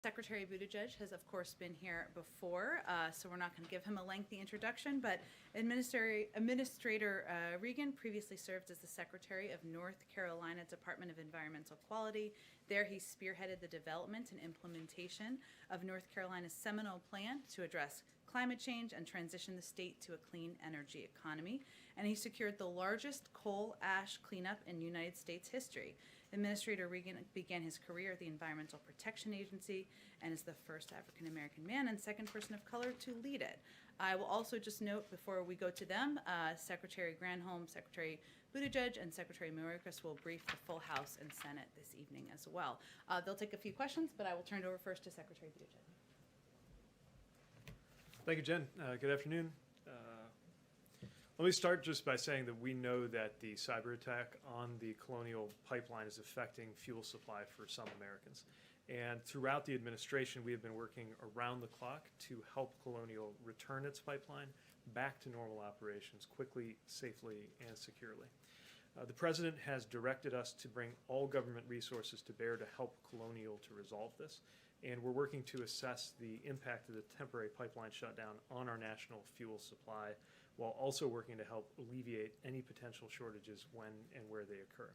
Secretary Buttigieg has, of course, been here before, so we're not going to give him a lengthy introduction, but Administrator Regan previously served as the Secretary of North Carolina Department of Environmental Quality. There he spearheaded the development and implementation of North Carolina's seminal plan to address climate change and transition the state to a clean energy economy, and he secured the largest coal ash cleanup in United States history. Administrator Regan began his career at the Environmental Protection Agency and is the first African-American man and second person of color to lead it. I will also just note before we go to them, Secretary Granholm, Secretary Buttigieg, and Secretary Mayorkas will brief the full House and Senate this evening as well. They'll take a few questions, but I will turn it over first to Secretary Buttigieg. Thank you, Jen. Good afternoon. Let me start just by saying that we know that the cyber attack on the Colonial Pipeline is affecting fuel supply for some Americans. And throughout the administration, we have been working around the clock to help Colonial return its pipeline back to normal operations quickly, safely, and securely. The President has directed us to bring all government resources to bear to help Colonial to resolve this. And we're working to assess the impact of the temporary pipeline shutdown on our national fuel supply, while also working to help alleviate any potential shortages when and where they occur.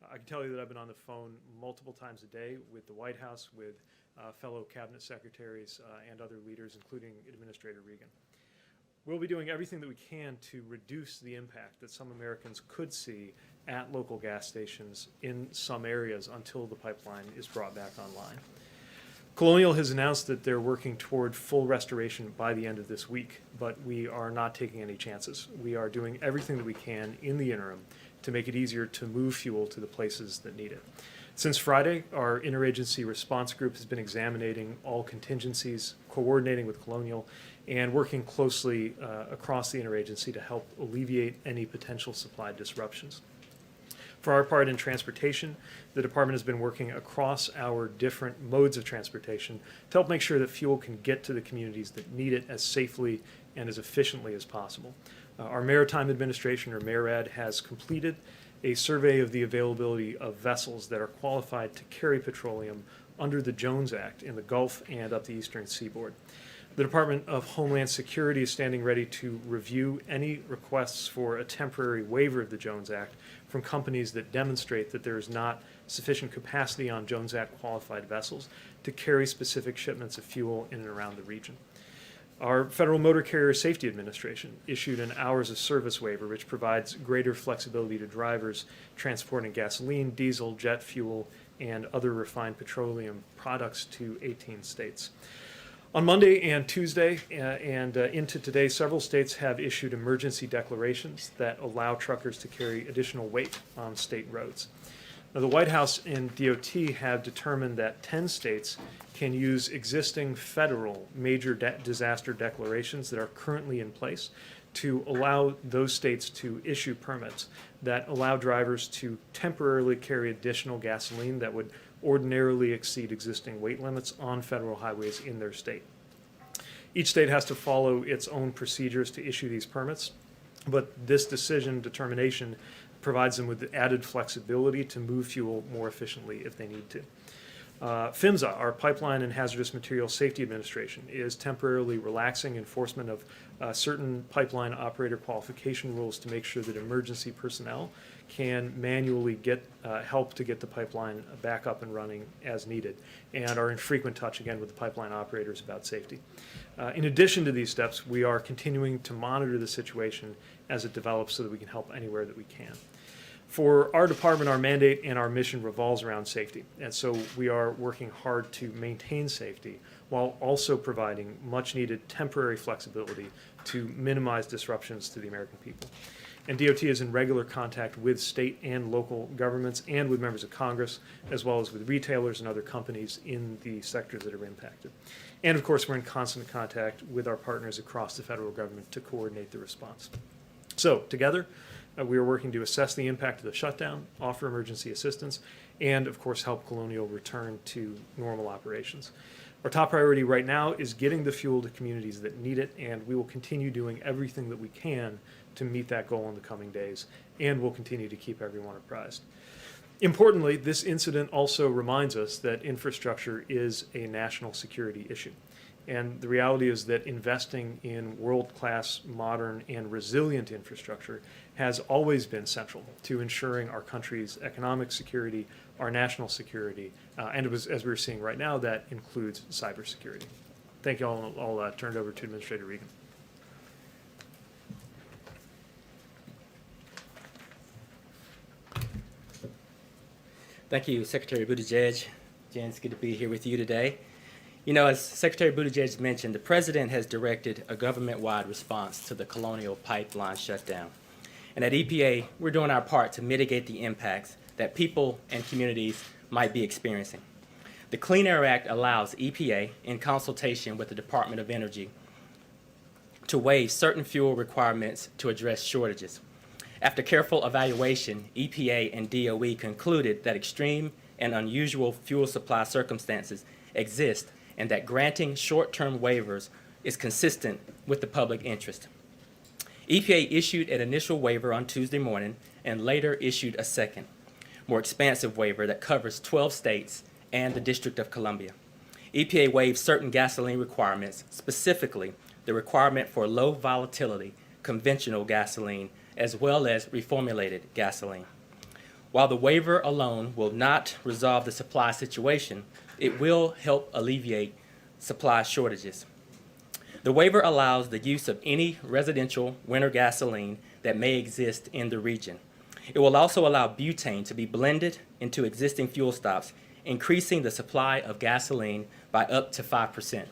I can tell you that I've been on the phone multiple times a day with the White House, with fellow cabinet secretaries and other leaders, including Administrator Regan. We'll be doing everything that we can to reduce the impact that some Americans could see at local gas stations in some areas until the pipeline is brought back online. Colonial has announced that they're working toward full restoration by the end of this week, but we are not taking any chances. We are doing everything that we can in the interim to make it easier to move fuel to the places that need it. Since Friday, our interagency response group has been examining all contingencies, coordinating with Colonial, and working closely across the interagency to help alleviate any potential supply disruptions. For our part in transportation, the department has been working across our different modes of transportation to help make sure that fuel can get to the communities that need it as safely and as efficiently as possible. Our Maritime Administration, or MARAD, has completed a survey of the availability of vessels that are qualified to carry petroleum under the Jones Act in the Gulf and up the eastern seaboard. The Department of Homeland Security is standing ready to review any requests for a temporary waiver of the Jones Act from companies that demonstrate that there is not sufficient capacity on Jones Act qualified vessels to carry specific shipments of fuel in and around the region. Our Federal Motor Carrier Safety Administration issued an hours of service waiver, which provides greater flexibility to drivers transporting gasoline, diesel, jet fuel, and other refined petroleum products to 18 states. On Monday and Tuesday and into today, several states have issued emergency declarations that allow truckers to carry additional weight on state roads. Now, the White House and DOT have determined that 10 states can use existing federal major disaster declarations that are currently in place to allow those states to issue permits that allow drivers to temporarily carry additional gasoline that would ordinarily exceed existing weight limits on federal highways in their state. Each state has to follow its own procedures to issue these permits, but this determination provides them with added flexibility to move fuel more efficiently if they need to. PHMSA, our Pipeline and Hazardous Materials Safety Administration, is temporarily relaxing enforcement of certain pipeline operator qualification rules to make sure that emergency personnel can manually get help to get the pipeline back up and running as needed, and are in frequent touch again with the pipeline operators about safety. In addition to these steps, we are continuing to monitor the situation as it develops so that we can help anywhere that we can. For our department, our mandate and our mission revolves around safety, and so we are working hard to maintain safety while also providing much needed temporary flexibility to minimize disruptions to the American people. And DOT is in regular contact with state and local governments and with members of Congress, as well as with retailers and other companies in the sectors that are impacted. And of course, we're in constant contact with our partners across the federal government to coordinate the response. So together, we are working to assess the impact of the shutdown, offer emergency assistance, and of course help Colonial return to normal operations. Our top priority right now is getting the fuel to communities that need it, and we will continue doing everything that we can to meet that goal in the coming days, and we'll continue to keep everyone apprised. Importantly, this incident also reminds us that infrastructure is a national security issue. And the reality is that investing in world-class, modern, and resilient infrastructure has always been central to ensuring our country's economic security, our national security, and as we're seeing right now, that includes cybersecurity. Thank you all. I'll turn it over to Administrator Regan. Thank you, Secretary Buttigieg. Jen, it's good to be here with you today. You know, as Secretary Buttigieg mentioned, the President has directed a government-wide response to the Colonial Pipeline shutdown. And at EPA, we're doing our part to mitigate the impacts that people and communities might be experiencing. The Clean Air Act allows EPA, in consultation with the Department of Energy, to waive certain fuel requirements to address shortages. After careful evaluation, EPA and DOE concluded that extreme and unusual fuel supply circumstances exist and that granting short-term waivers is consistent with the public interest. EPA issued an initial waiver on Tuesday morning and later issued a second, more expansive waiver that covers 12 states and the District of Columbia. EPA waived certain gasoline requirements, specifically the requirement for low volatility conventional gasoline as well as reformulated gasoline. While the waiver alone will not resolve the supply situation, it will help alleviate supply shortages. The waiver allows the use of any residential winter gasoline that may exist in the region. It will also allow butane to be blended into existing fuel stops, increasing the supply of gasoline by up to 5%.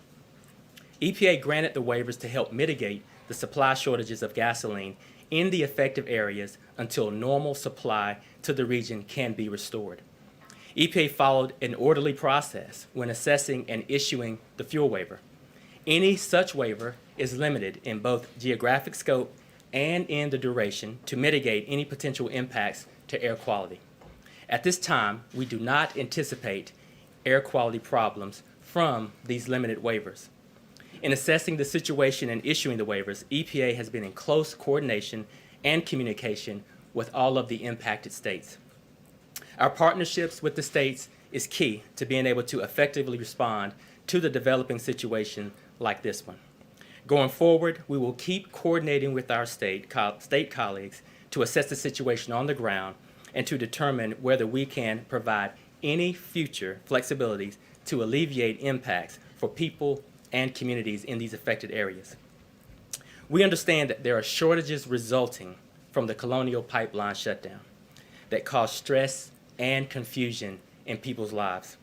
EPA granted the waivers to help mitigate the supply shortages of gasoline in the affected areas until normal supply to the region can be restored. EPA followed an orderly process when assessing and issuing the fuel waiver. Any such waiver is limited in both geographic scope and in the duration to mitigate any potential impacts to air quality. At this time, we do not anticipate air quality problems from these limited waivers. In assessing the situation and issuing the waivers, EPA has been in close coordination and communication with all of the impacted states. Our partnerships with the states is key to being able to effectively respond to the developing situation like this one. Going forward, we will keep coordinating with our state colleagues to assess the situation on the ground and to determine whether we can provide any future flexibilities to alleviate impacts for people and communities in these affected areas. We understand that there are shortages resulting from the Colonial Pipeline shutdown that cause stress and confusion in people's lives.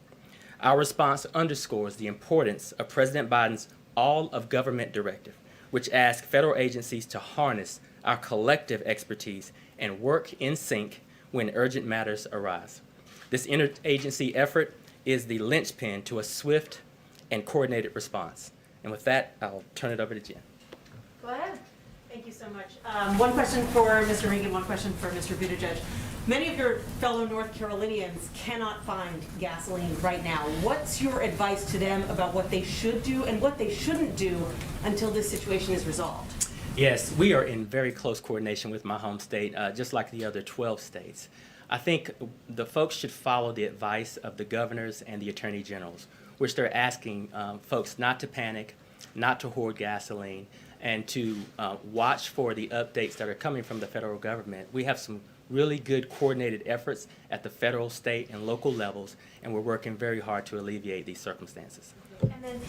Our response underscores the importance of President Biden's All of Government Directive, which asks federal agencies to harness our collective expertise and work in sync when urgent matters arise. This interagency effort is the linchpin to a swift and coordinated response. And with that, I'll turn it over to Jen. Go ahead. Thank you so much. One question for Mr. Regan, one question for Mr. Buttigieg. Many of your fellow North Carolinians cannot find gasoline right now. What's your advice to them about what they should do and what they shouldn't do until this situation is resolved? Yes, we are in very close coordination with my home state, just like the other 12 states. I think the folks should follow the advice of the governors and the attorney generals, which they're asking folks not to panic, not to hoard gasoline, and to watch for the updates that are coming from the federal government. We have some really good coordinated efforts at the federal, state, and local levels, and we're working very hard to alleviate these circumstances. And then,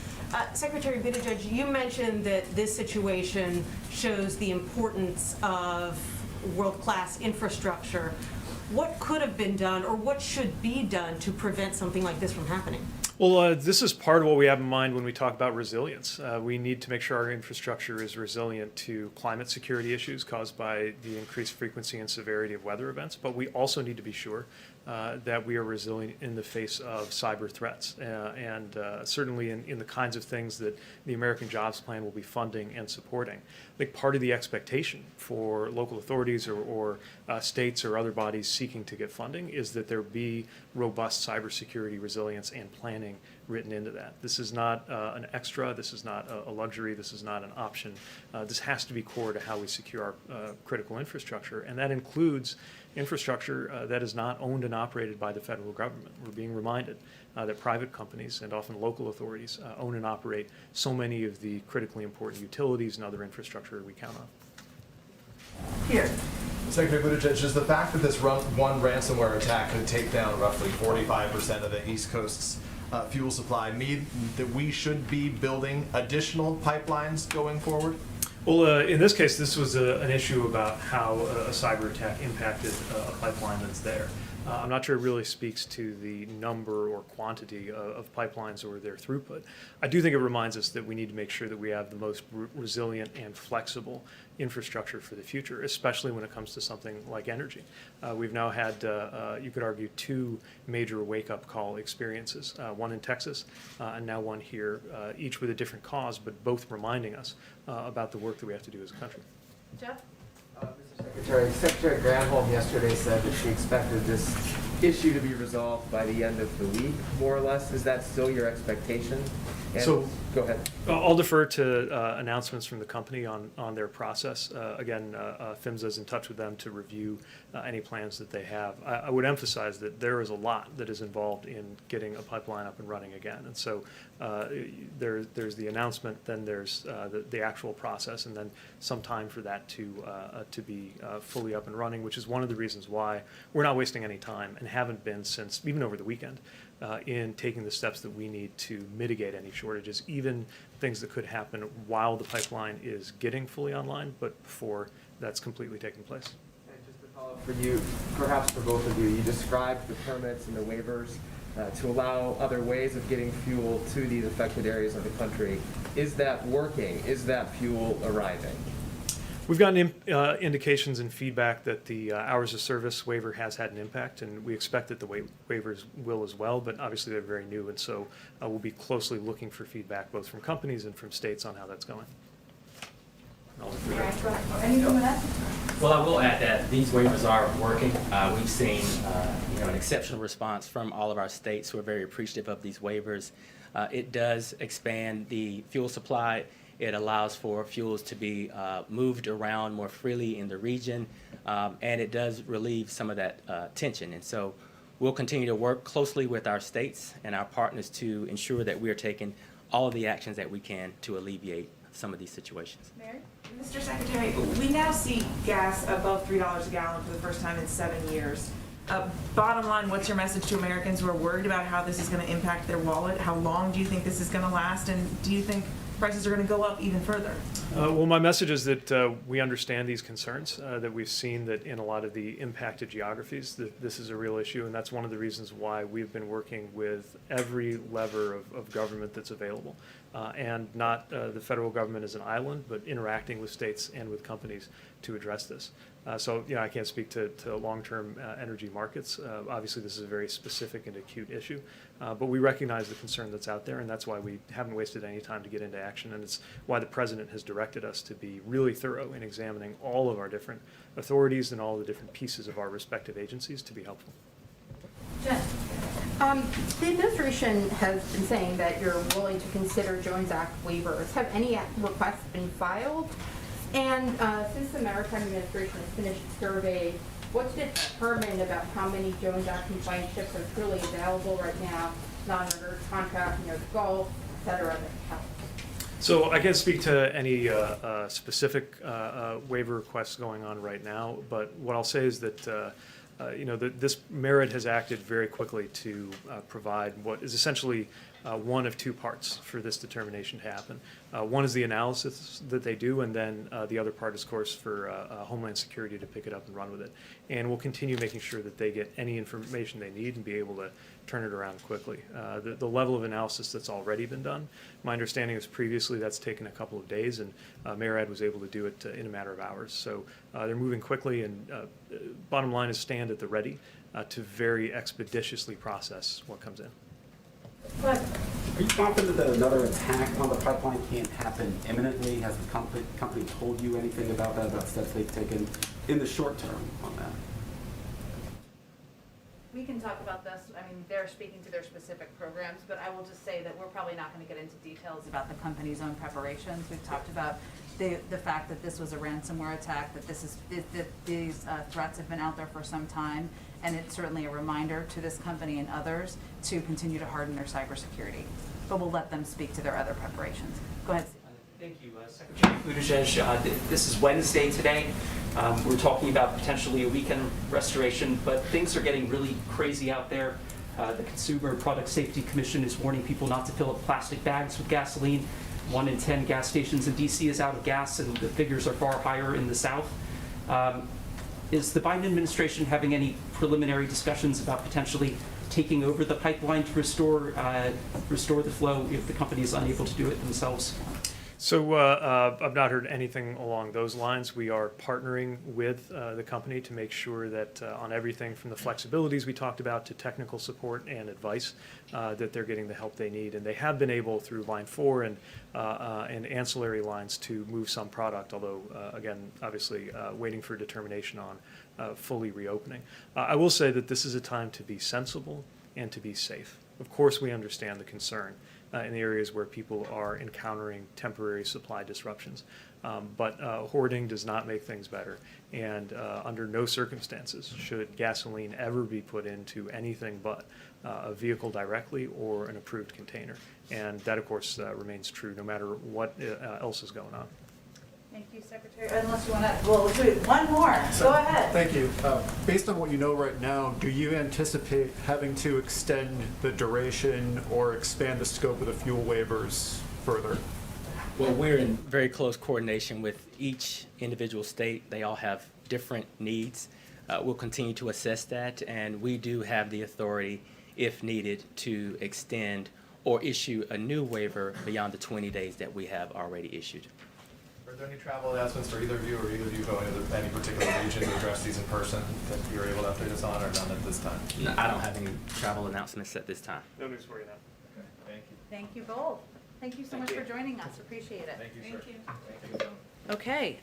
Secretary Buttigieg, you mentioned that this situation shows the importance of world-class infrastructure. What could have been done or what should be done to prevent something like this from happening? Well, this is part of what we have in mind when we talk about resilience. We need to make sure our infrastructure is resilient to climate security issues caused by the increased frequency and severity of weather events, but we also need to be sure that we are resilient in the face of cyber threats, and certainly in the kinds of things that the American Jobs Plan will be funding and supporting. I think part of the expectation for local authorities or states or other bodies seeking to get funding is that there be robust cybersecurity resilience and planning written into that. This is not an extra, this is not a luxury, this is not an option. This has to be core to how we secure our critical infrastructure, and that includes infrastructure that is not owned and operated by the federal government. We're being reminded that private companies and often local authorities own and operate so many of the critically important utilities and other infrastructure we count on. Here. Secretary Buttigieg, does the fact that this one ransomware attack could take down roughly 45% of the East Coast's fuel supply mean that we should be building additional pipelines going forward? Well, in this case, this was an issue about how a cyber attack impacted a pipeline that's there. I'm not sure it really speaks to the number or quantity of pipelines or their throughput. I do think it reminds us that we need to make sure that we have the most resilient and flexible infrastructure for the future, especially when it comes to something like energy. We've now had, you could argue, 2 major wake-up call experiences, one in Texas and now one here, each with a different cause, but both reminding us about the work that we have to do as a country. Jeff? Mr. Secretary Granholm yesterday said that she expected this issue to be resolved by the end of the week, more or less. Is that still your expectation? And So- go ahead. I'll defer to announcements from the company on their process. Again, PHMSA is in touch with them to review any plans that they have. I would emphasize that there is a lot that is involved in getting a pipeline up and running again. And so there's the announcement, then there's the actual process, and then some time for that to be fully up and running, which is one of the reasons why we're not wasting any time and haven't been since even over the weekend in taking the steps that we need to mitigate any shortages, even things that could happen while the pipeline is getting fully online, but before that's completely taken place. And just to follow up for you, perhaps for both of you, you described the permits and the waivers to allow other ways of getting fuel to these affected areas of the country. Is that working? Is that fuel arriving? We've gotten indications and feedback that the hours of service waiver has had an impact, and we expect that the waivers will as well, but obviously they're very new, and so we'll be closely looking for feedback both from companies and from states on how that's going. Anything with that? Well, I will add that these waivers are working. We've seen an exceptional response from all of our states who are very appreciative of these waivers. It does expand the fuel supply. It allows for fuels to be moved around more freely in the region, and it does relieve some of that tension. And so we'll continue to work closely with our states and our partners to ensure that we are taking all of the actions that we can to alleviate some of these situations. Mary? Mr. Secretary, we now see gas above $3 a gallon for the first time in 7 years. Bottom line, what's your message to Americans who are worried about how this is going to impact their wallet? How long do you think this is going to last? And do you think prices are going to go up even further? Well, my message is that we understand these concerns, that we've seen that in a lot of the impacted geographies that this is a real issue, and that's one of the reasons why we've been working with every lever of government that's available, and not the federal government as an island, but interacting with states and with companies to address this. So, I can't speak to long-term energy markets. Obviously, this is a very specific and acute issue, but we recognize the concern that's out there, and that's why we haven't wasted any time to get into action, and it's why the President has directed us to be really thorough in examining all of our different authorities and all the different pieces of our respective agencies to be helpful. Jen? The administration has been saying that you're willing to consider Jones Act waivers. Have any requests been filed? And since the Maritime Administration has finished its survey, what's determined about how many Jones Act compliant ships are truly available right now, not under contract, the Gulf, et cetera, that help? So I can't speak to any specific waiver requests going on right now, but what I'll say is that this merit has acted very quickly to provide what is essentially one of 2 parts for this determination to happen. One is the analysis that they do, and then the other part is, of course, for Homeland Security to pick it up and run with it. And we'll continue making sure that they get any information they need and be able to turn it around quickly. The level of analysis that's already been done, my understanding is previously that's taken a couple of days, and MARAD was able to do it in a matter of hours. So they're moving quickly, and bottom line is stand at the ready to very expeditiously process what comes in. Are you confident that another attack on the pipeline can't happen imminently? Has the company told you anything about that, about steps they've taken in the short term on that? We can talk about this. I mean, they're speaking to their specific programs, but I will just say that we're probably not going to get into details about the company's own preparations. We've talked about the fact that this was a ransomware attack, that these threats have been out there for some time, and it's certainly a reminder to this company and others to continue to harden their cybersecurity. But we'll let them speak to their other preparations. Go ahead, Steve. Thank you, Secretary Buttigieg. This is Wednesday today. We're talking about potentially a weekend restoration, but things are getting really crazy out there. The Consumer Product Safety Commission is warning people not to fill up plastic bags with gasoline. 1 in 10 gas stations in DC is out of gas, and the figures are far higher in the South. Is the Biden administration having any preliminary discussions about potentially taking over the pipeline to restore the flow if the company is unable to do it themselves? So I've not heard anything along those lines. We are partnering with the company to make sure that on everything from the flexibilities we talked about to technical support and advice, that they're getting the help they need. And they have been able through Line 4 and ancillary lines to move some product, although, again, obviously waiting for determination on fully reopening. I will say that this is a time to be sensible and to be safe. Of course, we understand the concern in the areas where people are encountering temporary supply disruptions. But hoarding does not make things better. And under no circumstances should gasoline ever be put into anything but a vehicle directly or an approved container. And that, of course, remains true no matter what else is going on. Thank you, Secretary. Unless you want to, well, let's do it. One more. Go ahead. Thank you. Based on what you know right now, do you anticipate having to extend the duration or expand the scope of the fuel waivers further? Well, we're in very close coordination with each individual state. They all have different needs. We'll continue to assess that, and we do have the authority, if needed, to extend or issue a new waiver beyond the 20 days that we have already issued. Are there any travel announcements for either of you, or either of you going to any particular region to address these in person that you're able to update us on, or none at this time? No, I don't have any travel announcements at this time. No news for you now. Okay, thank you. Thank you both. Thank you so much for joining us. Appreciate it. Thank you, sir. Okay.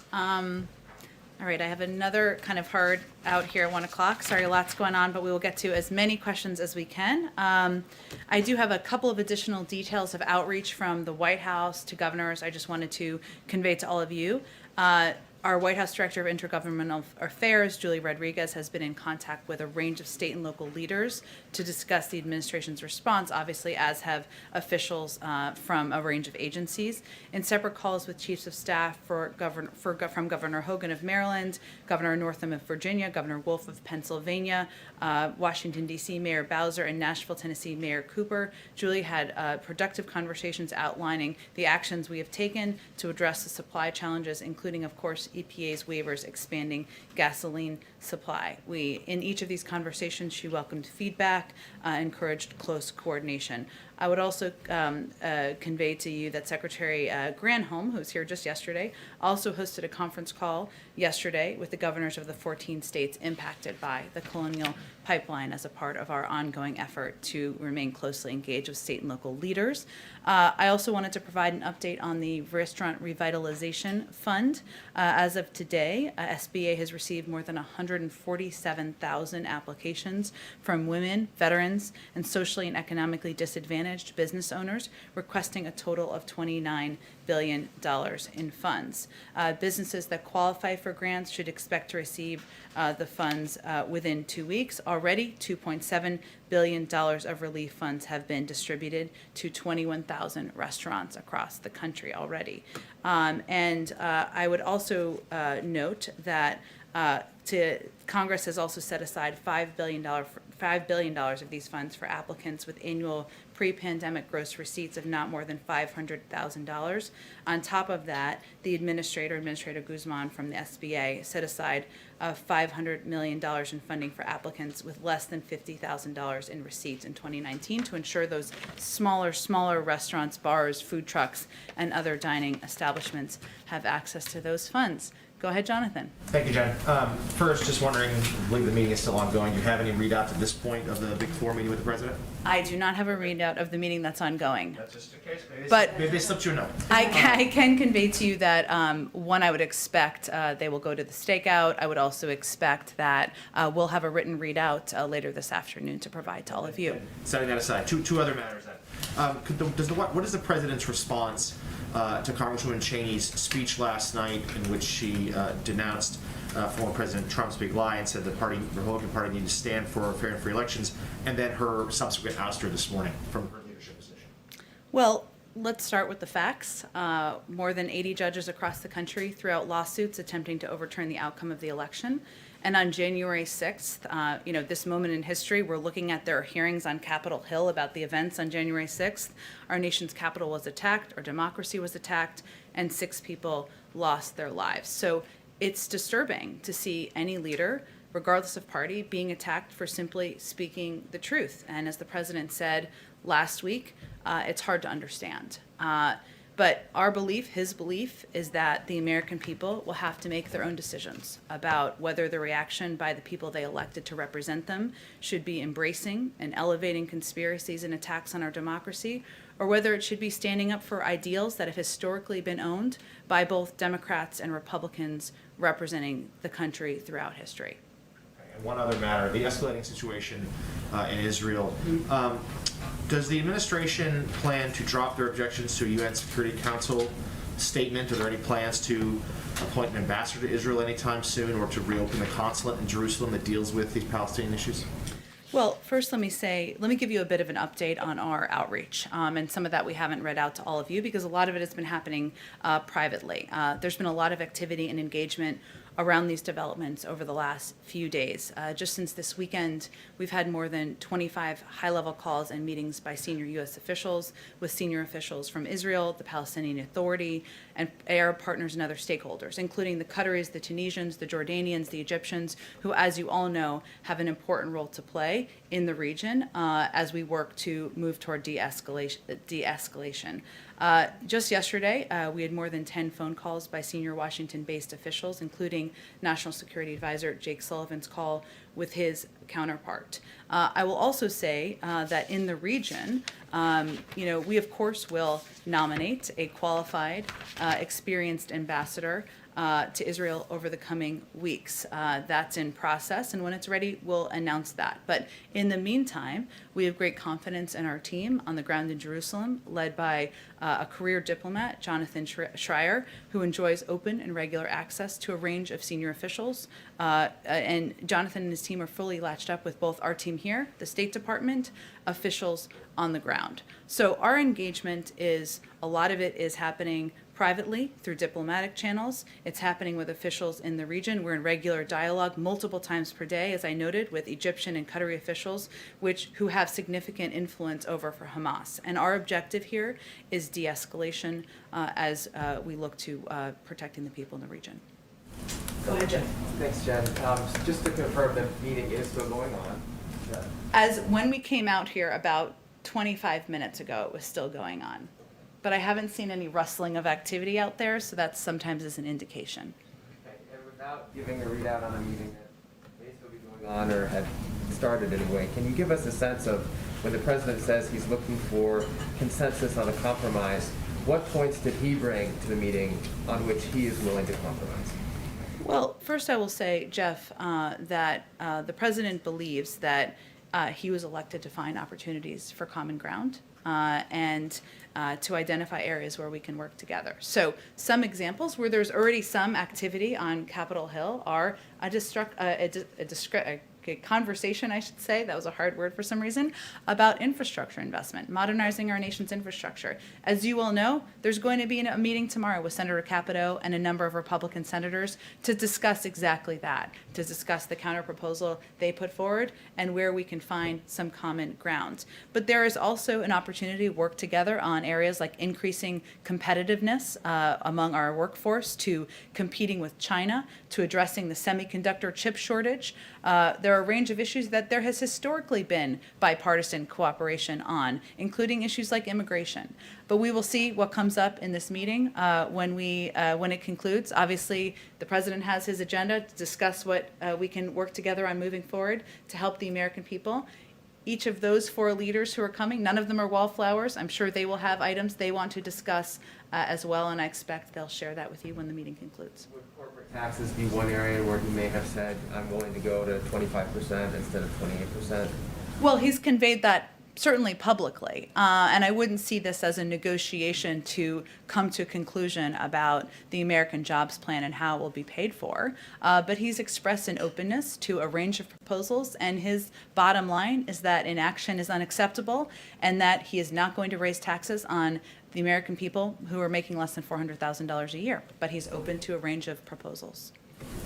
All right, I have another kind of hard out here at 1 o'clock. Sorry, lots going on, but we will get to as many questions as we can. I do have a couple of additional details of outreach from the White House to governors I just wanted to convey to all of you. Our White House Director of Intergovernmental Affairs, Julie Rodriguez, has been in contact with a range of state and local leaders to discuss the administration's response, obviously, as have officials from a range of agencies. In separate calls with chiefs of staff from Governor Hogan of Maryland, Governor Northam of Virginia, Governor Wolf of Pennsylvania, Washington, D.C. Mayor Bowser, and Nashville, Tennessee Mayor Cooper, Julie had productive conversations outlining the actions we have taken to address the supply challenges, including, of course, EPA's waivers expanding gasoline supply. In each of these conversations, she welcomed feedback, encouraged close coordination. I would also convey to you that Secretary Granholm, who was here just yesterday, also hosted a conference call yesterday with the governors of the 14 states impacted by the Colonial Pipeline as a part of our ongoing effort to remain closely engaged with state and local leaders. I also wanted to provide an update on the Restaurant Revitalization Fund. As of today, SBA has received more than 147,000 applications from women, veterans, and socially and economically disadvantaged business owners, requesting a total of $29 billion in funds. Businesses that qualify for grants should expect to receive the funds within 2 weeks. Already, $2.7 billion of relief funds have been distributed to 21,000 restaurants across the country already. And I would also note that Congress has also set aside $5 billion of these funds for applicants with annual pre-pandemic gross receipts of not more than $500,000. On top of that, the Administrator Guzman from the SBA set aside $500 million in funding for applicants with less than $50,000 in receipts in 2019 to ensure those smaller restaurants, bars, food trucks, and other dining establishments have access to those funds. Go ahead, Jonathan. Thank you, Jen. First, just wondering, I believe the meeting is still ongoing. Do you have any readouts at this point of the Big Four meeting with the president? I do not have a readout of the meeting that's ongoing. That's just in case. But- Maybe they slipped you a note. I can convey to you that, one, I would expect they will go to the stakeout. I would also expect that we'll have a written readout later this afternoon to provide to all of you. Setting that aside, two other matters then. What is the president's response to Congresswoman Cheney's speech last night in which she denounced former President Trump's big lie and said the Republican Party needed to stand for fair and free elections, and then her subsequent ouster this morning from her leadership position? Well, let's start with the facts. More than 80 judges across the country threw out lawsuits attempting to overturn the outcome of the election. And on January 6th, this moment in history, we're looking at their hearings on Capitol Hill about the events on January 6th. Our nation's capital was attacked, our democracy was attacked, and 6 people lost their lives. So it's disturbing to see any leader, regardless of party, being attacked for simply speaking the truth. And as the president said last week, it's hard to understand. But our belief, his belief, is that the American people will have to make their own decisions about whether the reaction by the people they elected to represent them should be embracing and elevating conspiracies and attacks on our democracy, or whether it should be standing up for ideals that have historically been owned by both Democrats and Republicans representing the country throughout history. And one other matter, the escalating situation in Israel. Does the administration plan to drop their objections to a UN Security Council statement? Are there any plans to appoint an ambassador to Israel anytime soon, or to reopen the consulate in Jerusalem that deals with these Palestinian issues? Well, first let me give you a bit of an update on our outreach. And some of that we haven't read out to all of you because a lot of it has been happening privately. There's been a lot of activity and engagement around these developments over the last few days. Just since this weekend, we've had more than 25 high-level calls and meetings by senior U.S. officials with senior officials from Israel, the Palestinian Authority, and Arab partners and other stakeholders, including the Qataris, the Tunisians, the Jordanians, the Egyptians, who, as you all know, have an important role to play in the region as we work to move toward de-escalation. Just yesterday, we had more than 10 phone calls by senior Washington-based officials, including National Security Advisor Jake Sullivan's call with his counterpart. I will also say that in the region, we of course will nominate a qualified, experienced ambassador to Israel over the coming weeks. That's in process, and when it's ready, we'll announce that. But in the meantime, we have great confidence in our team on the ground in Jerusalem, led by a career diplomat, Jonathan Schreier, who enjoys open and regular access to a range of senior officials. And Jonathan and his team are fully latched up with both our team here, the State Department, officials on the ground. So our engagement a lot of it is happening privately through diplomatic channels. It's happening with officials in the region. We're in regular dialogue multiple times per day, as I noted, with Egyptian and Qatari officials, who have significant influence over for Hamas. And our objective here is de-escalation as we look to protecting the people in the region. Go ahead, Jen. Thanks, Jen. Just to confirm, the meeting is still going on. As when we came out here about 25 minutes ago, it was still going on. But I haven't seen any rustling of activity out there, so that sometimes is an indication. Okay. And without giving a readout on a meeting that may still be going on or had started anyway, can you give us a sense of when the president says he's looking for consensus on a compromise, what points did he bring to the meeting on which he is willing to compromise? Well, first I will say, Jeff, that the president believes that he was elected to find opportunities for common ground and to identify areas where we can work together. So some examples where there's already some activity on Capitol Hill are a conversation, I should say, that was a hard word for some reason, about infrastructure investment, modernizing our nation's infrastructure. As you all know, there's going to be a meeting tomorrow with Senator Capito and a number of Republican senators to discuss exactly that, to discuss the counterproposal they put forward and where we can find some common ground. But there is also an opportunity to work together on areas like increasing competitiveness among our workforce, to competing with China, to addressing the semiconductor chip shortage. There are a range of issues that there has historically been bipartisan cooperation on, including issues like immigration. But we will see what comes up in this meeting when it concludes. Obviously, the president has his agenda to discuss what we can work together on moving forward to help the American people. Each of those 4 leaders who are coming, none of them are wallflowers. I'm sure they will have items they want to discuss as well, and I expect they'll share that with you when the meeting concludes. Would corporate taxes be one area where he may have said, I'm willing to go to 25% instead of 28%? Well, he's conveyed that certainly publicly, and I wouldn't see this as a negotiation to come to a conclusion about the American Jobs Plan and how it will be paid for. But he's expressed an openness to a range of proposals, and his bottom line is that inaction is unacceptable and that he is not going to raise taxes on the American people who are making less than $400,000 a year. But he's open to a range of proposals.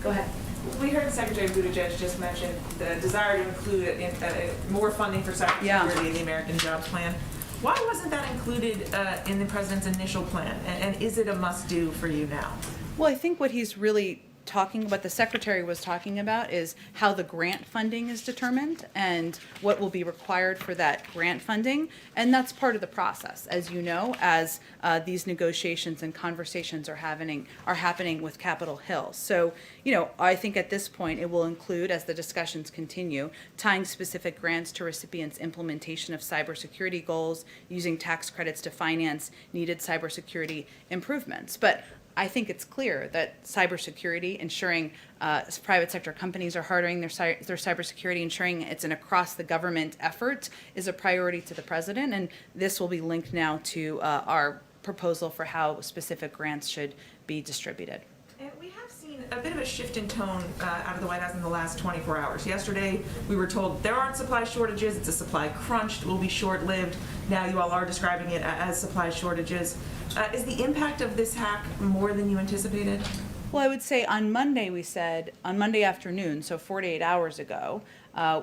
Go ahead. We heard Secretary Buttigieg just mention the desire to include more funding for cybersecurity in the American Jobs Plan. Why wasn't that included in the president's initial plan? And is it a must-do for you now? Well, I think what he's really what the secretary was talking about is how the grant funding is determined and what will be required for that grant funding. And that's part of the process, as you know, as these negotiations and conversations are happening with Capitol Hill. So, I think at this point it will include, as the discussions continue, tying specific grants to recipients' implementation of cybersecurity goals, using tax credits to finance needed cybersecurity improvements. But I think it's clear that cybersecurity, ensuring private sector companies are hardening their cybersecurity, ensuring it's an across-the-government effort, is a priority to the president. And this will be linked now to our proposal for how specific grants should be distributed. And we have seen a bit of a shift in tone out of the White House in the last 24 hours. Yesterday, we were told there aren't supply shortages, it's a supply crunch, it will be short-lived. Now you all are describing it as supply shortages. Is the impact of this hack more than you anticipated? Well, I would say on Monday afternoon, so 48 hours ago,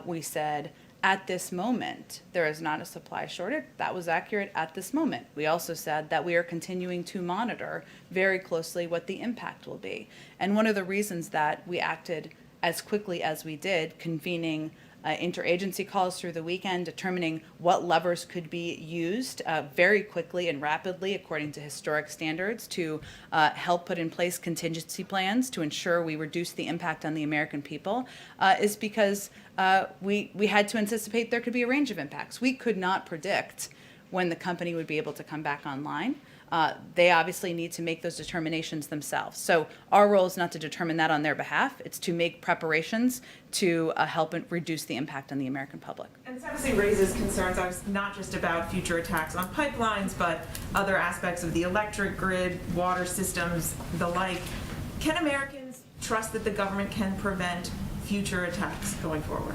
we said, at this moment, there is not a supply shortage. That was accurate at this moment. We also said that we are continuing to monitor very closely what the impact will be. And one of the reasons that we acted as quickly as we did, convening interagency calls through the weekend, determining what levers could be used very quickly and rapidly according to historic standards to help put in place contingency plans to ensure we reduce the impact on the American people, is because we had to anticipate there could be a range of impacts. We could not predict when the company would be able to come back online. They obviously need to make those determinations themselves. So our role is not to determine that on their behalf. It's to make preparations to help reduce the impact on the American public. And this obviously raises concerns, not just about future attacks on pipelines, but other aspects of the electric grid, water systems, the like. Can Americans trust that the government can prevent future attacks going forward?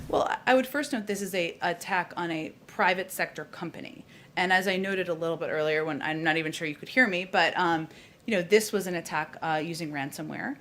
Well, I would first note this is an attack on a private sector company. And as I noted a little bit earlier, when I'm not even sure you could hear me, but this was an attack using ransomware.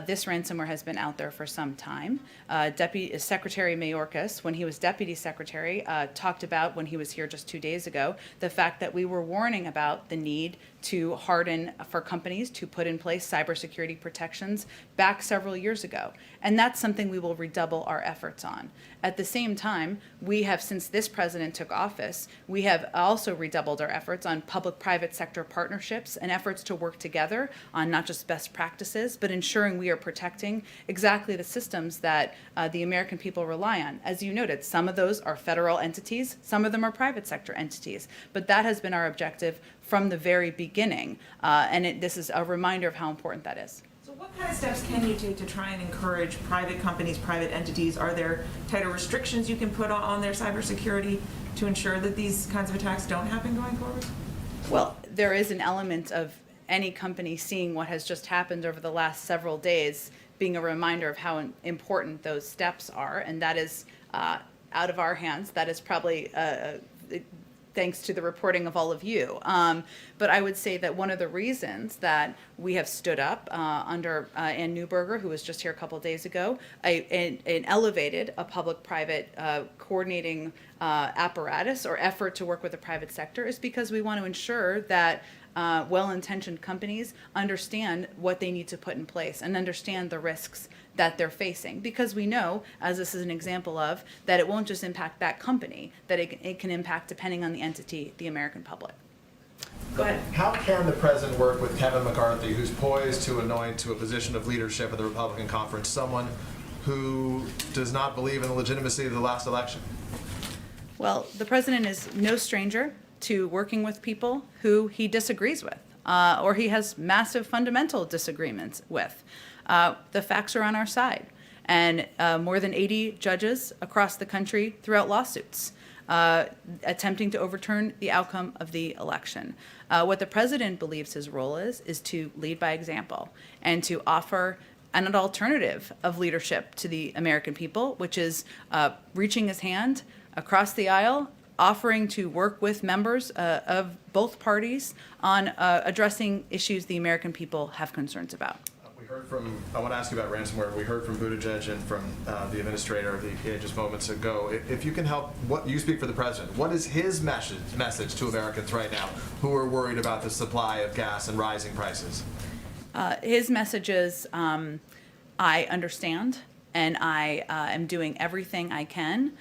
This ransomware has been out there for some time. Deputy Secretary Mayorkas, when he was Deputy Secretary, talked about, when he was here just 2 days ago, the fact that we were warning about the need to harden for companies to put in place cybersecurity protections back several years ago. And that's something we will redouble our efforts on. At the same time, we have, since this president took office, we have also redoubled our efforts on public-private sector partnerships and efforts to work together on not just best practices, but ensuring we are protecting exactly the systems that the American people rely on. As you noted, some of those are federal entities, some of them are private sector entities, but that has been our objective from the very beginning, and this is a reminder of how important that is. So what kind of steps can you take to try and encourage private companies, private entities? Are there tighter restrictions you can put on their cybersecurity to ensure that these kinds of attacks don't happen going forward? Well, there is an element of any company seeing what has just happened over the last several days being a reminder of how important those steps are, and that is out of our hands. That is probably thanks to the reporting of all of you. But I would say that one of the reasons that we have stood up under Ann Neuberger, who was just here a couple of days ago, and elevated a public-private coordinating apparatus or effort to work with the private sector is because we want to ensure that well-intentioned companies understand what they need to put in place and understand the risks that they're facing. Because we know, as this is an example of, that it won't just impact that company, that it can impact, depending on the entity, the American public. Go ahead. How can the president work with Kevin McCarthy, who's poised to anoint to a position of leadership of the Republican conference someone who does not believe in the legitimacy of the last election? Well, the president is no stranger to working with people who he disagrees with, or he has massive fundamental disagreements with. The facts are on our side, and more than 80 judges across the country threw out lawsuits attempting to overturn the outcome of the election. What the president believes his role is to lead by example and to offer an alternative of leadership to the American people, which is reaching his hand across the aisle, offering to work with members of both parties on addressing issues the American people have concerns about. I want to ask you about ransomware. We heard from Buttigieg and from the administrator of the EPA just moments ago. If you can help, you speak for the president. What is his message to Americans right now who are worried about the supply of gas and rising prices? His message is, I understand, and I am doing everything I can,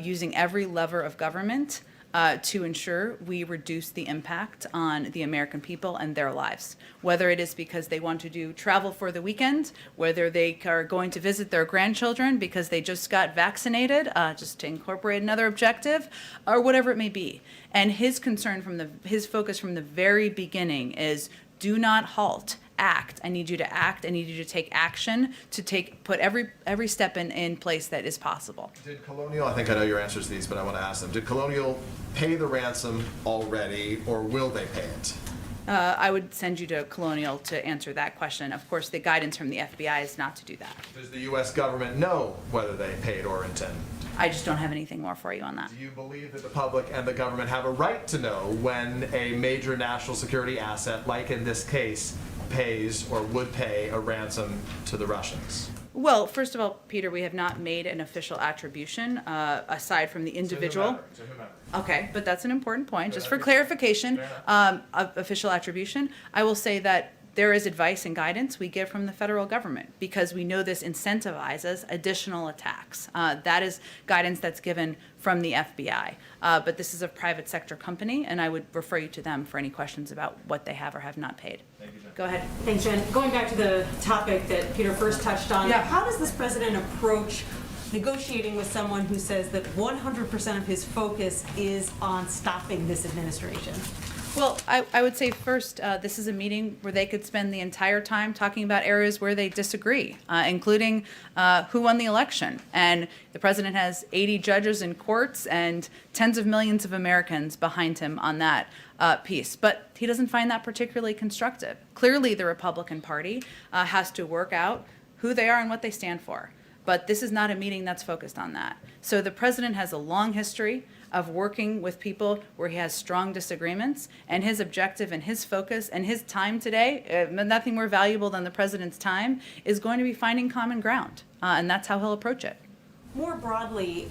using every lever of government to ensure we reduce the impact on the American people and their lives. Whether it is because they want to do travel for the weekend, whether they are going to visit their grandchildren because they just got vaccinated, just to incorporate another objective, or whatever it may be. And his concern his focus from the very beginning is, do not halt. Act. I need you to act. I need you to take action to put every step in place that is possible. Did Colonial, I think I know your answers to these, but I want to ask them. Did Colonial pay the ransom already, or will they pay it? I would send you to Colonial to answer that question. Of course, the guidance from the FBI is not to do that. Does the U.S. government know whether they paid or intend? I just don't have anything more for you on that. Do you believe that the public and the government have a right to know when a major national security asset, like in this case, pays or would pay a ransom to the Russians? Well, first of all, Peter, we have not made an official attribution aside from the individual. To whomever. Okay, but that's an important point. Just for clarification, official attribution, I will say that there is advice and guidance we give from the federal government because we know this incentivizes additional attacks. That is guidance that's given from the FBI. But this is a private sector company, and I would refer you to them for any questions about what they have or have not paid. Thank you, Jen. Go ahead. Thanks, Jen. Going back to the topic that Peter first touched on, Yeah. how does this president approach negotiating with someone who says that 100% of his focus is on stopping this administration? Well, I would say first, this is a meeting where they could spend the entire time talking about areas where they disagree, including who won the election. And the president has 80 judges in courts and tens of millions of Americans behind him on that piece. But he doesn't find that particularly constructive. Clearly, the Republican Party has to work out who they are and what they stand for. But this is not a meeting that's focused on that. So the president has a long history of working with people where he has strong disagreements, and his objective and his focus and his time today, nothing more valuable than the president's time, is going to be finding common ground, and that's how he'll approach it. More broadly,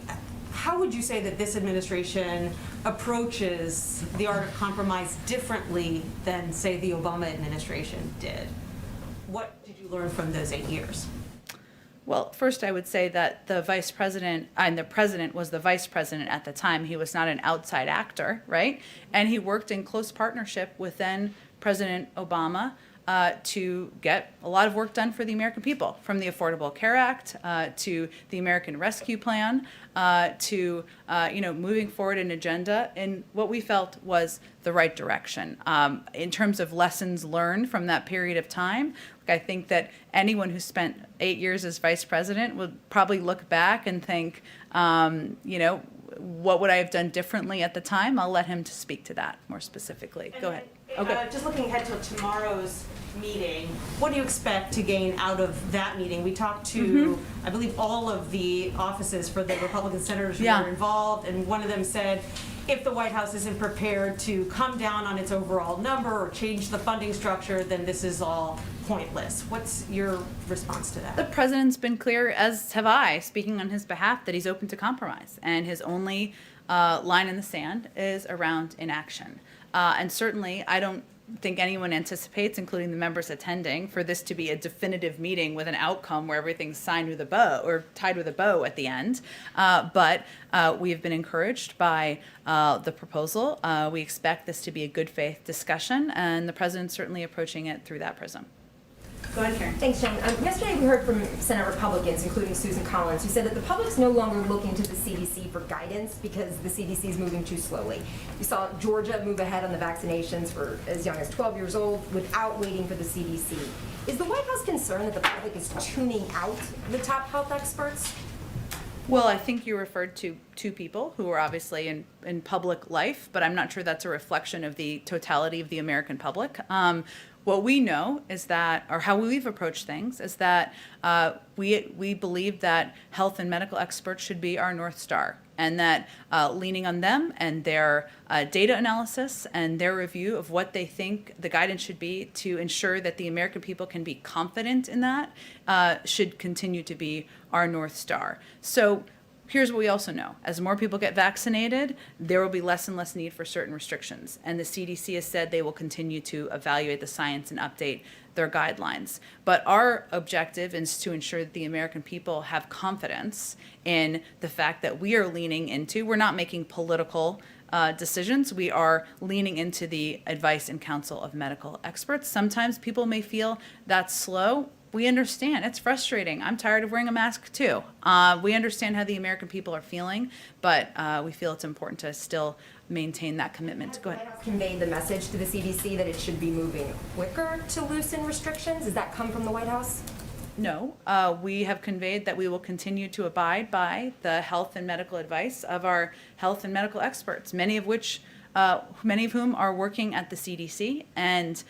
how would you say that this administration approaches the art of compromise differently than, say, the Obama administration did? What did you learn from those 8 years? Well, first I would say that the vice president, and the president was the vice president at the time. He was not an outside actor, right? And he worked in close partnership with then President Obama to get a lot of work done for the American people, from the Affordable Care Act to the American Rescue Plan to moving forward an agenda in what we felt was the right direction. In terms of lessons learned from that period of time, I think that anyone who spent 8 years as vice president would probably look back and think, what would I have done differently at the time? I'll let him to speak to that more specifically. Go ahead. Okay. Just looking ahead to tomorrow's meeting, what do you expect to gain out of that meeting? We talked to, I believe, all of the offices for the Republican senators who were involved, and one of them said, if the White House isn't prepared to come down on its overall number or change the funding structure, then this is all pointless. What's your response to that? The president's been clear, as have I, speaking on his behalf, that he's open to compromise. And his only line in the sand is around inaction. And certainly, I don't think anyone anticipates, including the members attending, for this to be a definitive meeting with an outcome where everything's signed with a bow or tied with a bow at the end. But we have been encouraged by the proposal. We expect this to be a good faith discussion, and the president's certainly approaching it through that prism. Go ahead, Karen. Thanks, Jen. Yesterday we heard from Senate Republicans, including Susan Collins, who said that the public's no longer looking to the CDC for guidance because the CDC is moving too slowly. You saw Georgia move ahead on the vaccinations for as young as 12 years old without waiting for the CDC. Is the White House concerned that the public is tuning out the top health experts? Well, I think you referred to two people who are obviously in public life, but I'm not sure that's a reflection of the totality of the American public. What we know is that, or how we've approached things, is that we believe that health and medical experts should be our North Star, and that leaning on them and their data analysis and their review of what they think the guidance should be to ensure that the American people can be confident in that should continue to be our North Star. So here's what we also know. As more people get vaccinated, there will be less and less need for certain restrictions. And the CDC has said they will continue to evaluate the science and update their guidelines. But our objective is to ensure that the American people have confidence in the fact that we are leaning into, we're not making political decisions, we are leaning into the advice and counsel of medical experts. Sometimes people may feel that's slow. We understand. It's frustrating. I'm tired of wearing a mask too. We understand how the American people are feeling, but we feel it's important to still maintain that commitment. Go ahead. Has the White House conveyed the message to the CDC that it should be moving quicker to loosen restrictions? Does that come from the White House? No, we have conveyed that we will continue to abide by the health and medical advice of our health and medical experts, many of whom are working at the CDC, and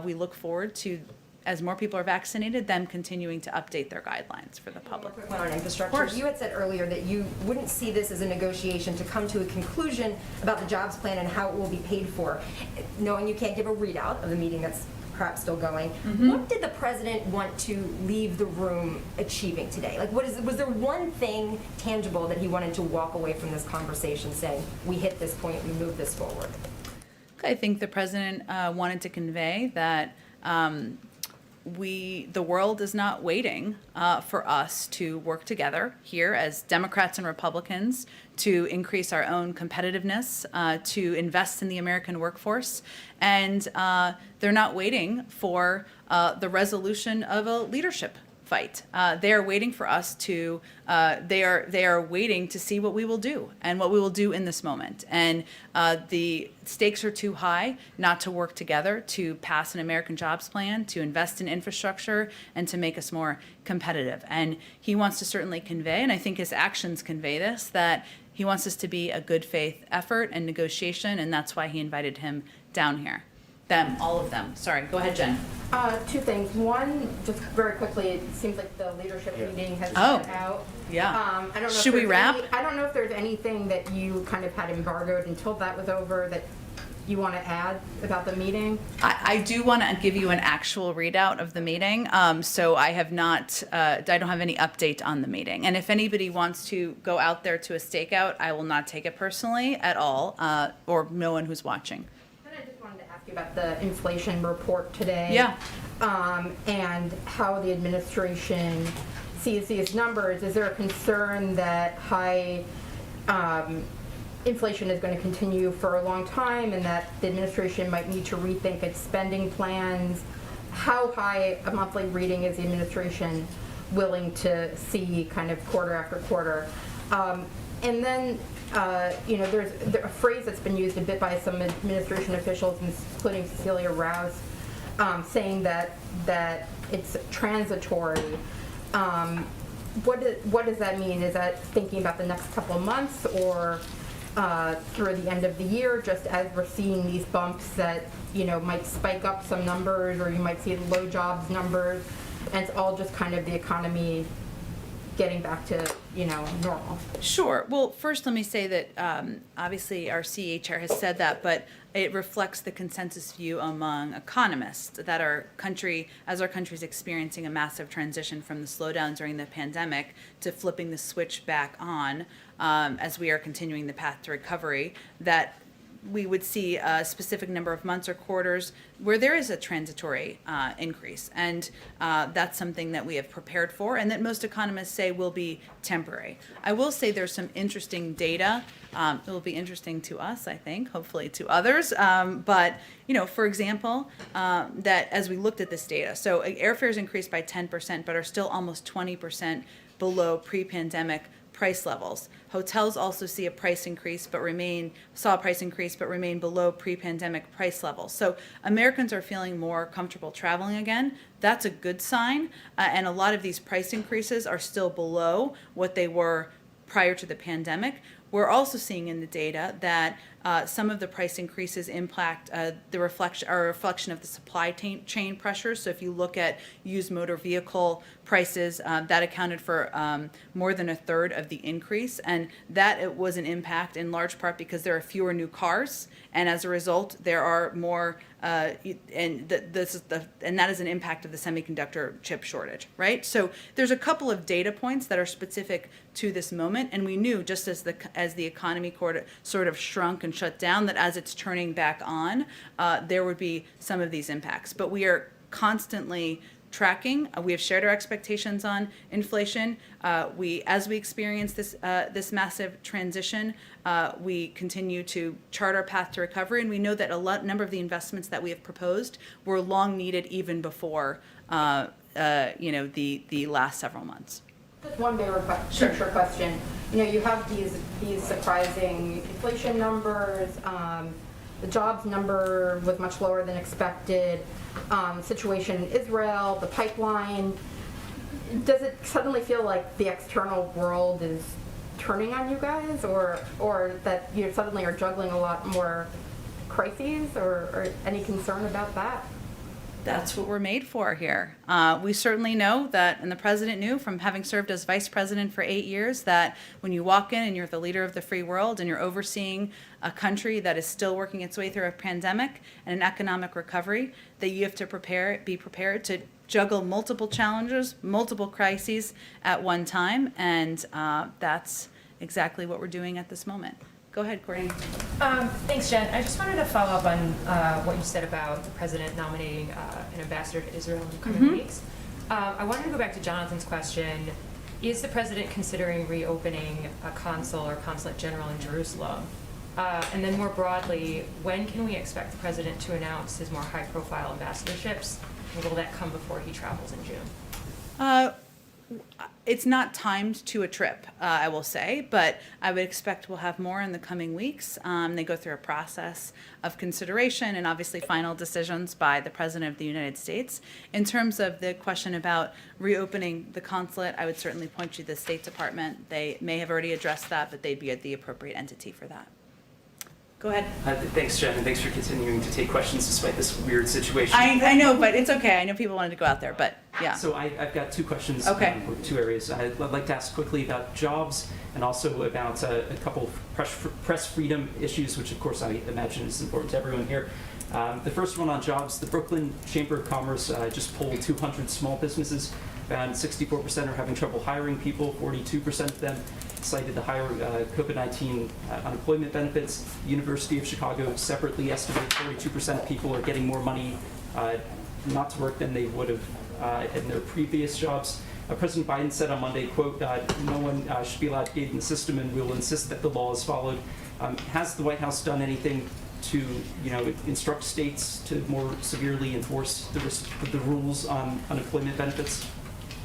we look forward to, as more people are vaccinated, them continuing to update their guidelines for the public. Quick one on infrastructure. Of course. You had said earlier that you wouldn't see this as a negotiation to come to a conclusion about the jobs plan and how it will be paid for. Knowing you can't give a readout of the meeting that's perhaps still going, what did the president want to leave the room achieving today? Like, was there one thing tangible that he wanted to walk away from this conversation saying, we hit this point, we move this forward? I think the president wanted to convey that the world is not waiting for us to work together here as Democrats and Republicans to increase our own competitiveness, to invest in the American workforce, and they're not waiting for the resolution of a leadership fight. They are waiting for us to. They are waiting to see what we will do and what we will do in this moment. And the stakes are too high not to work together to pass an American jobs plan, to invest in infrastructure, and to make us more competitive. And he wants to certainly convey, and I think his actions convey this, that he wants this to be a good faith effort and negotiation, and that's why he invited him down here. Them, all of them. Sorry, go ahead, Jen. Two things. One, just very quickly, it seems like the leadership meeting has Oh. been out. Yeah. I don't know. Should we wrap? I don't know if there's anything that you kind of had embargoed until that was over that you want to add about the meeting. I do want to give you an actual readout of the meeting. So I have not, I don't have any update on the meeting. And if anybody wants to go out there to a stakeout, I will not take it personally at all, or no one who's watching. And I just wanted to ask you about the inflation report today. Yeah. And how the administration sees these numbers. Is there a concern that high inflation is going to continue for a long time and that the administration might need to rethink its spending plans? How high a monthly reading is the administration willing to see kind of quarter after quarter? And then, there's a phrase that's been used a bit by some administration officials, including Cecilia Rouse, saying that it's transitory. What does that mean? Is that thinking about the next couple of months or through the end of the year, just as we're seeing these bumps that, might spike up some numbers, or you might see low jobs numbers, and it's all just kind of the economy getting back to, normal? Sure. Well, first let me say that obviously our CEA chair has said that, but it reflects the consensus view among economists that our country is experiencing a massive transition from the slowdown during the pandemic to flipping the switch back on as we are continuing the path to recovery, that we would see a specific number of months or quarters where there is a transitory increase. And that's something that we have prepared for and that most economists say will be temporary. I will say there's some interesting data. It will be interesting to us, I think, hopefully to others. But, for example, that as we looked at this data, so airfares increased by 10%, but are still almost 20% below pre-pandemic price levels. Hotels also saw a price increase, but remain below pre-pandemic price levels. So Americans are feeling more comfortable traveling again. That's a good sign. And a lot of these price increases are still below what they were prior to the pandemic. We're also seeing in the data that some of the price increases impact are a reflection of the supply chain pressures. So if you look at used motor vehicle prices, that accounted for more than a third of the increase, and that it was an impact in large part because there are fewer new cars, and as a result, there are more. And that is an impact of the semiconductor chip shortage, right? So there's a couple of data points that are specific to this moment, and we knew just as the economy sort of shrunk and shut down, that as it's turning back on, there would be some of these impacts. But we are constantly tracking. We have shared our expectations on inflation. As we experience this massive transition, we continue to chart our path to recovery, and we know that number of the investments that we have proposed were long needed even before the last several months. Just one bigger picture question. You have these surprising inflation numbers. The jobs number was much lower than expected. Situation in Israel, the pipeline. Does it suddenly feel like the external world is turning on you guys, or that you suddenly are juggling a lot more crises, or any concern about that? That's what we're made for here. We certainly know that, and the president knew from having served as vice president for 8 years, that when you walk in and you're the leader of the free world and you're overseeing a country that is still working its way through a pandemic and an economic recovery, that you have to be prepared to juggle multiple challenges, multiple crises at one time, and that's exactly what we're doing at this moment. Go ahead, Courtney. Thanks, Jen. I just wanted to follow up on what you said about the president nominating an ambassador to Israel in the coming weeks. I wanted to go back to Jonathan's question. Is the president considering reopening a consul or consulate general in Jerusalem? And then more broadly, when can we expect the president to announce his more high-profile ambassadorships? And will that come before he travels in June? It's not timed to a trip, I will say, but I would expect we'll have more in the coming weeks. They go through a process of consideration and obviously final decisions by the President of the United States. In terms of the question about reopening the consulate, I would certainly point you to the State Department. They may have already addressed that, but they'd be the appropriate entity for that. Go ahead. Thanks, Jen, and thanks for continuing to take questions despite this weird situation. I know, but it's okay. I know people wanted to go out there, but yeah. So I've got two questions, Okay. For two areas. I'd like to ask quickly about jobs and also about a couple of press freedom issues, which of course I imagine is important to everyone here. The first one on jobs, the Brooklyn Chamber of Commerce just polled 200 small businesses, found 64% are having trouble hiring people, 42% of them cited the higher COVID-19 unemployment benefits. The University of Chicago separately estimated 42% of people are getting more money not to work than they would have in their previous jobs. President Biden said on Monday, quote, no one should be allowed to game the system, and we will insist that the law is followed. Has the White House done anything to instruct states to more severely enforce the rules on unemployment benefits?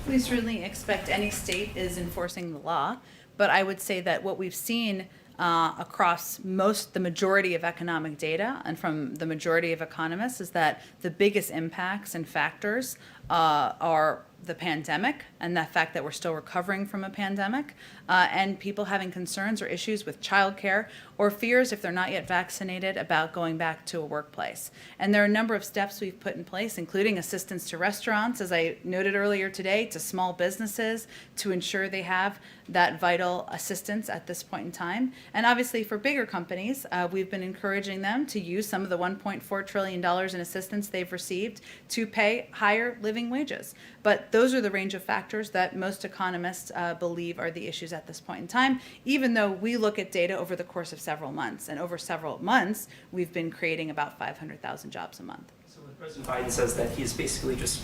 We certainly expect any state is enforcing the law, but I would say that what we've seen across the majority of economic data and from the majority of economists is that the biggest impacts and factors are the pandemic and the fact that we're still recovering from a pandemic, and people having concerns or issues with childcare or fears if they're not yet vaccinated about going back to a workplace. And there are a number of steps we've put in place, including assistance to restaurants, as I noted earlier today, to small businesses to ensure they have that vital assistance at this point in time. And obviously for bigger companies, we've been encouraging them to use some of the $1.4 trillion in assistance they've received to pay higher living wages. But But those are the range of factors that most economists believe are the issues at this point in time, even though we look at data over the course of several months. And over several months, we've been creating about 500,000 jobs a month. So when President Biden says that, he's basically just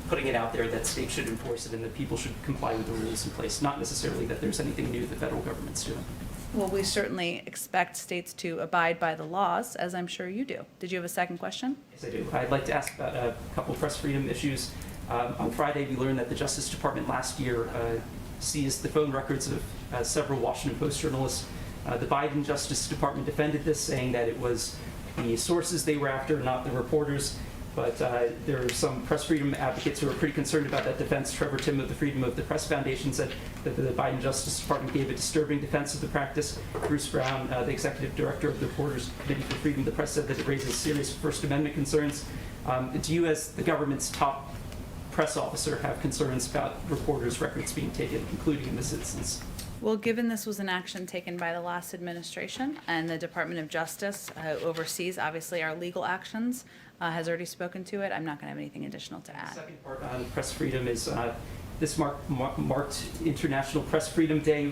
putting it out there that states should enforce it and that people should comply with the rules in place, not necessarily that there's anything new the federal government's doing. Well, we certainly expect states to abide by the laws, as I'm sure you do. Did you have a second question? Yes, I do. I'd like to ask about a couple press freedom issues. On Friday, we learned that the Justice Department last year seized the phone records of several Washington Post journalists. The Biden Justice Department defended this, saying that it was the sources they were after, not the reporters. But there are some press freedom advocates who are pretty concerned about that defense. Trevor Timm of the Freedom of the Press Foundation said that the Biden Justice Department gave a disturbing defense of the practice. Bruce Brown, the executive director of the Reporters Committee for Freedom of the Press, said that it raises serious First Amendment concerns. Do you, as the government's top press officer, have concerns about reporters' records being taken, including in this instance? Well, given this was an action taken by the last administration and the Department of Justice oversees, obviously, our legal actions, has already spoken to it, I'm not going to have anything additional to add. The second part on press freedom is this marked International Press Freedom Day,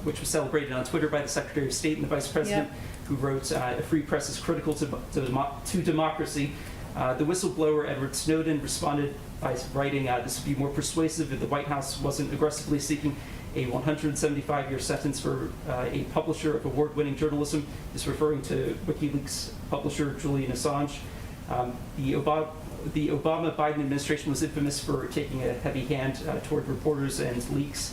which was celebrated on Twitter by the Secretary of State and the Vice President, who wrote, "A free press is critical to democracy." The whistleblower Edward Snowden responded by writing, "This would be more persuasive if the White House wasn't aggressively seeking a 175-year sentence for a publisher of award-winning journalism," is referring to WikiLeaks publisher Julian Assange. The Obama-Biden administration was infamous for taking a heavy hand toward reporters and leaks,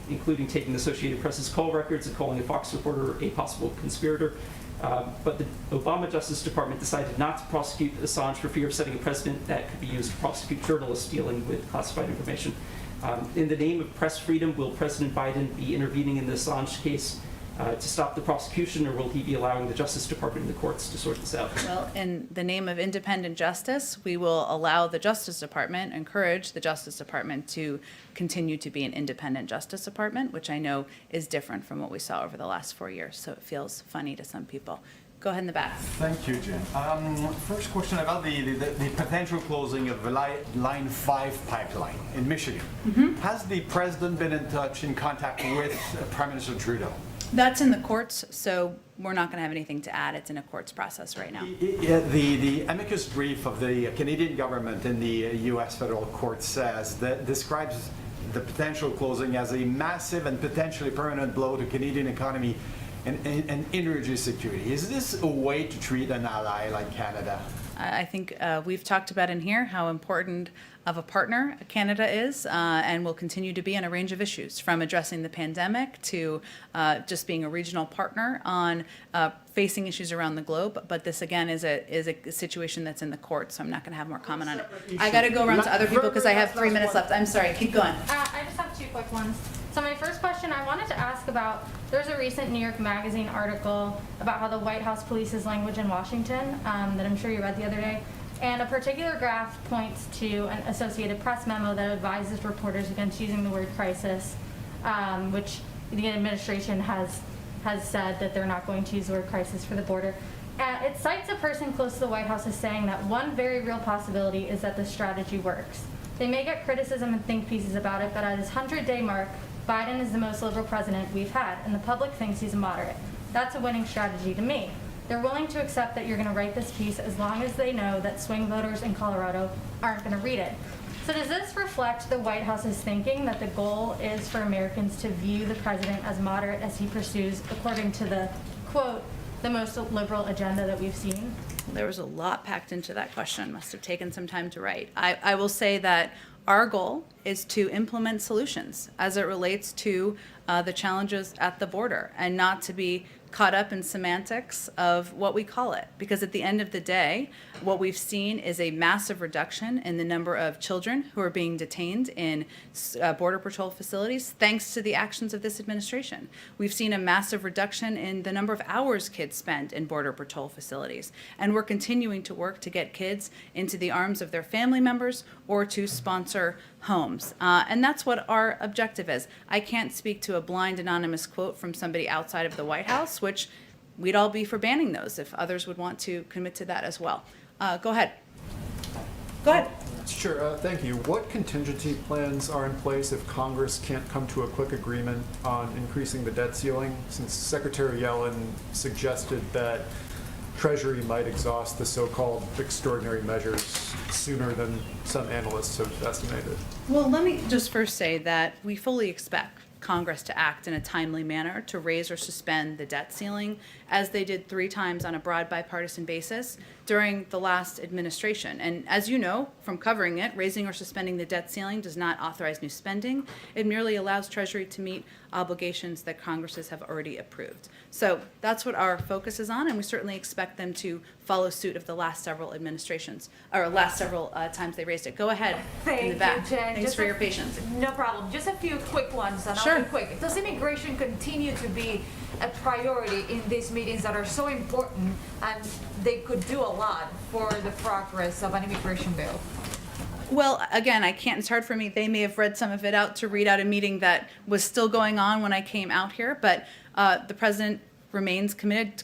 including taking the Associated Press's call records and calling a Fox reporter a possible conspirator. But the Obama Justice Department decided not to prosecute Assange for fear of setting a precedent that could be used to prosecute journalists dealing with classified information. In the name of press freedom, will President Biden be intervening in the Assange case to stop the prosecution, or will he be allowing the Justice Department and the courts to sort this out? Well, in the name of independent justice, we will allow the Justice Department, encourage the Justice Department to continue to be an independent Justice Department, which I know is different from what we saw over the last 4 years, so it feels funny to some people. Go ahead in the back. Thank you, Jen. First question about the potential closing of the Line 5 pipeline in Michigan. Has the president been in touch, in contact with Prime Minister Trudeau? That's in the courts, so we're not going to have anything to add. It's in a courts process right now. The amicus brief of the Canadian government in the U.S. federal court says that describes the potential closing as a massive and potentially permanent blow to Canadian economy and energy security. Is this a way to treat an ally like Canada? I think we've talked about in here how important of a partner Canada is and will continue to be on a range of issues, from addressing the pandemic to just being a regional partner on facing issues around the globe. But this, again, is a situation that's in the court, so I'm not going to have more comment on it. I got to go around to other people because I have 3 minutes left. I'm sorry. Keep going. I just have two quick ones. So my first question, I wanted to ask about, there's a recent New York Magazine article about how the White House polices language in Washington that I'm sure you read the other day. And a particular graph points to an Associated Press memo that advises reporters against using the word crisis, which the administration has said that they're not going to use the word crisis for the border. It cites a person close to the White House as saying that one very real possibility is that the strategy works. They may get criticism and think pieces about it, but at his 100-day mark, Biden is the most liberal president we've had, and the public thinks he's a moderate. That's a winning strategy to me. They're willing to accept that you're going to write this piece as long as they know that swing voters in Colorado aren't going to read it. So does this reflect the White House's thinking that the goal is for Americans to view the president as moderate as he pursues, according to the, quote, the most liberal agenda that we've seen? There was a lot packed into that question. Must have taken some time to write. I will say that our goal is to implement solutions as it relates to the challenges at the border, and not to be caught up in semantics of what we call it. Because at the end of the day, what we've seen is a massive reduction in the number of children who are being detained in Border Patrol facilities, thanks to the actions of this administration. We've seen a massive reduction in the number of hours kids spend in Border Patrol facilities. And we're continuing to work to get kids into the arms of their family members or to sponsor homes. And that's what our objective is. I can't speak to a blind anonymous quote from somebody outside of the White House, which we'd all be for banning those if others would want to commit to that as well. Go ahead. Go ahead. Sure, thank you. What contingency plans are in place if Congress can't come to a quick agreement on increasing the debt ceiling? Since Secretary Yellen suggested that Treasury might exhaust the so-called extraordinary measures sooner than some analysts have estimated. Well, let me just first say that we fully expect Congress to act in a timely manner to raise or suspend the debt ceiling, as they did 3 times on a broad bipartisan basis during the last administration. And as you know from covering it, raising or suspending the debt ceiling does not authorize new spending. It merely allows Treasury to meet obligations that Congresses have already approved. So that's what our focus is on, and we certainly expect them to follow suit of the last several administrations, or last several times they raised it. Go ahead, in the back. Jen. Thanks Just for your patience. No problem. Just a few quick ones, and Sure. I'll be quick. Does immigration continue to be a priority in these meetings that are so important, and they could do a lot for the progress of an immigration bill? Well, again, it's hard for me. They may have read some of it out to read out a meeting that was still going on when I came out here, but the president remains committed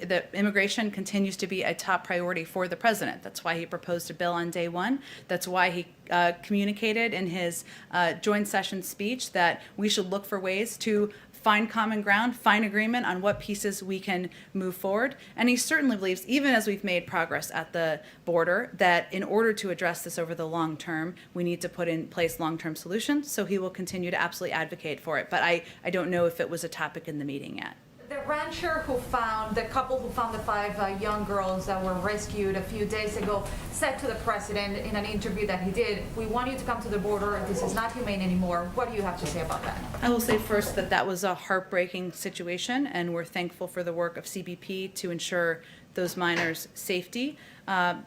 that immigration continues to be a top priority for the president. That's why he proposed a bill on day one. That's why he communicated in his joint session speech that we should look for ways to find common ground, find agreement on what pieces we can move forward. And he certainly believes, even as we've made progress at the border, that in order to address this over the long term, we need to put in place long-term solutions. So he will continue to absolutely advocate for it. But I don't know if it was a topic in the meeting yet. The rancher the couple who found the 5 young girls that were rescued a few days ago, said to the president in an interview that he did, "We want you to come to the border. This is not humane anymore." What do you have to say about that? I will say first that that was a heartbreaking situation, and we're thankful for the work of CBP to ensure those minors' safety.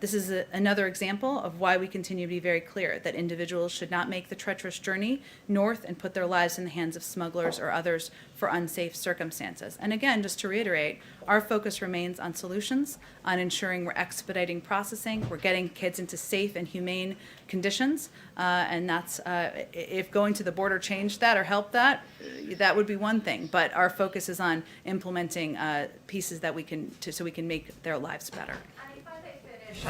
This is another example of why we continue to be very clear that individuals should not make the treacherous journey north and put their lives in the hands of smugglers or others for unsafe circumstances. And again, just to reiterate, our focus remains on solutions, on ensuring we're expediting processing, we're getting kids into safe and humane conditions, and that's, if going to the border changed that or helped that, that would be one thing. But our focus is on implementing pieces that we can, so we can make their lives better.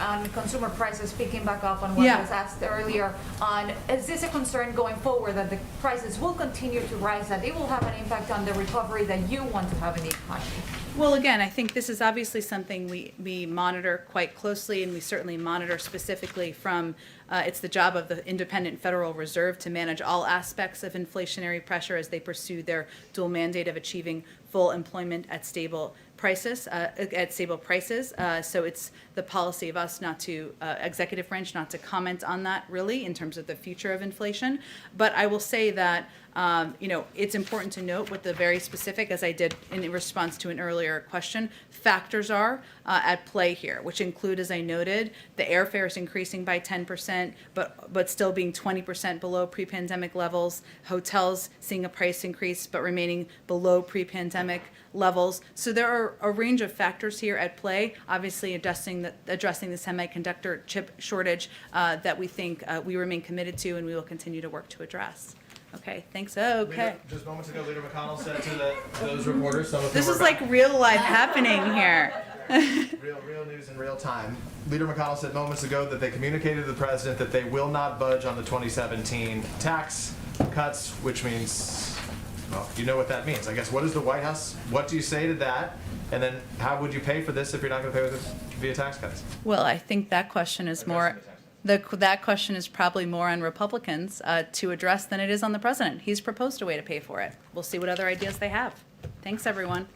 On consumer prices, picking back up on what Yeah. was asked earlier on, is this a concern going forward that the prices will continue to rise, that it will have an impact on the recovery that you want to have in the economy? Well, again, I think this is obviously something we monitor quite closely, and we certainly monitor specifically from, it's the job of the independent Federal Reserve to manage all aspects of inflationary pressure as they pursue their dual mandate of achieving full employment at stable prices. So it's the policy of us not to, executive branch, not to comment on that really in terms of the future of inflation. But I will say that, it's important to note what the very specific, as I did in response to an earlier question, factors are at play here, which include, as I noted, the airfare is increasing by 10%, but still being 20% below pre-pandemic levels, hotels seeing a price increase but remaining below pre-pandemic levels. So there are a range of factors here at play, obviously addressing the semiconductor chip shortage that we think we remain committed to and we will continue to work to address. Okay, thanks. Okay. Just moments ago, Leader McConnell said to those reporters, some of This whom is were like real life happening here. real news in real time. Leader McConnell said moments ago that they communicated to the president that they will not budge on the 2017 tax cuts, which means, well, you know what that means. I guess, what is the White House? What do you say to that? And then how would you pay for this if you're not going to pay with it via tax cuts? Well, I think that question is more, that question is probably more on Republicans to address than it is on the president. He's proposed a way to pay for it. We'll see what other ideas they have. Thanks, everyone.